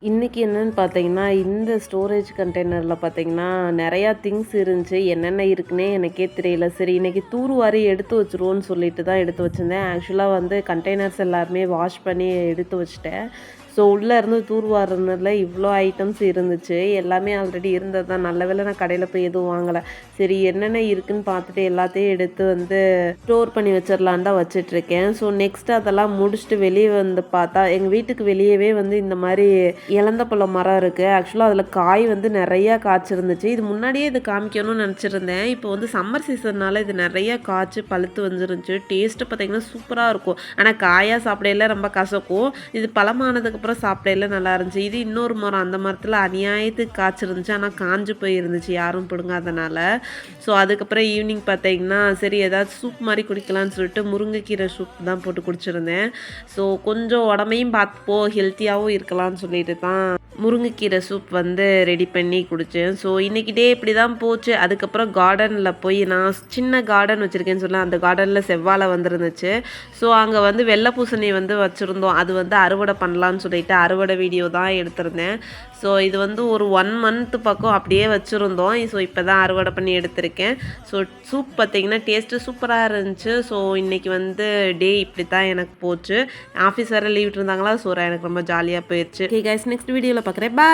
இன்னைக்கு என்னன்னு பார்த்தீங்கன்னா, இந்த ஸ்டோரேஜ் கண்டெய்னர்ல பார்த்தீங்கன்னா, நெறையா திங்ஸ் இருந்துச்சு. என்னென்ன இருக்குன்னே எனக்கே தெரியல. சரி இன்னைக்கு தூர்வாரி எடுத்து வச்சுருவோன்னு சொல்லிட்டு தான் எடுத்து வச்சிருந்தேன். ஆக்சுவலா வந்து கண்டெய்னர்ஸ் எல்லாருமே வாஷ் பண்ணி எடுத்து வச்சுட்டேன். ஸோ உள்ளே இருந்து தூர்வாருனதுல இவ்ளோ ஐட்டம்ஸ் இருந்துச்சு. எல்லாமே ஆல்ரெடி இருந்தது தான். நல்ல வேளை நான் கடையில போய் எதுவும் வாங்கல. சரி என்னென்ன இருக்குன்னு பார்த்துட்டு எல்லாத்தையும் எடுத்து வந்து ஸ்டோர் பண்ணி வச்சிரலான்னு தான் வச்சுட்ருக்கேன். ஸோ நெக்ஸ்ட் அதெல்லாம் முடிச்சுட்டு வெளியே வந்து பார்த்தா, எங்க வீட்டுக்கு வெளியவே வந்து இந்த மாரி இலந்தப்பழம் மரம் இருக்கு. ஆக்சுவலா அதில காய் வந்து நெறையா காய்ச்சிருந்துச்சு. இது முன்னாடியே இது காமிக்கணும்னு நெனச்சிருந்தேன். இப்போ வந்து சம்மர் சீசன்னால இது நெறையா காய்ச்சி பழுத்து வந்துருந்துச்சு. டேஸ்ட்டு பார்த்தீங்கன்னா சூப்பரா இருக்கும். ஆனா காயா சாப்பிடையில ரொம்ப கசக்கும். இது பழமானதுக்கப்புறம் சாப்பிடையில நல்லா இருந்துச்சு. இது இன்னொரு மரம். அந்த மரத்தில அநியாயத்துக்கு காய்ச்சிருந்துச்சு. ஆனா காஞ்சு போயிருந்துச்சு யாரும் பிடுங்காதனால. ஸோ அதுக்கப்புறம் ஈவினிங் பார்த்தீங்கன்னா, சரி ஏதாச்சும் சூப் மாரி குடிக்கலான்னு சொல்லிட்டு முருங்கைக்கீரை சூப் தான் போட்டு குடிச்சிருந்தேன். ஸோ கொஞ்சம் உடம்பையும் பார்த்துப்போம், ஹெல்த்தியாவும் இருக்கலாம்னு சொல்லிட்டு தான் முருங்கைக்கீரை சூப் வந்து ரெடி பண்ணி குடித்தேன். ஸோ இன்றைக்கி டே இப்படி தான் போச்சு. அதுக்கப்புறம் கார்டனில் போய் நான் சின்ன கார்டன் வச்சுருக்கேன்னு சொன்னேன். அந்த கார்டனில் செவ்வாழை வந்துருந்துச்சு. ஸோ அங்கே வந்து வெள்ளை பூசணி வந்து வச்சுருந்தோம். அது வந்து அறுவடை பண்ணலான்னு சொல்லிட்டு அறுவடை வீடியோ தான் எடுத்திருந்தேன். ஸோ இது வந்து ஒரு 1 மந்த் பக்கம் அப்படியே வச்சுருந்தோம். ஸோ இப்போ தான் அறுவடை பண்ணி எடுத்திருக்கேன். ஸோ சூப் பார்த்தீங்கன்னா டேஸ்ட்டு சூப்பராக இருந்துச்சு. ஸோ இன்றைக்கி வந்து டே இப்படி தான் எனக்கு போச்சு. ஆஃபீஸ் வேறு லீவ் விட்டுருந்தாங்களா, ஸோ எனக்கு ரொம்ப ஜாலியாக போயிடுச்சு. ஓகே கைஸ், நெக்ஸ்ட் வீடியோவில் பார்க்குறேன். பாய்.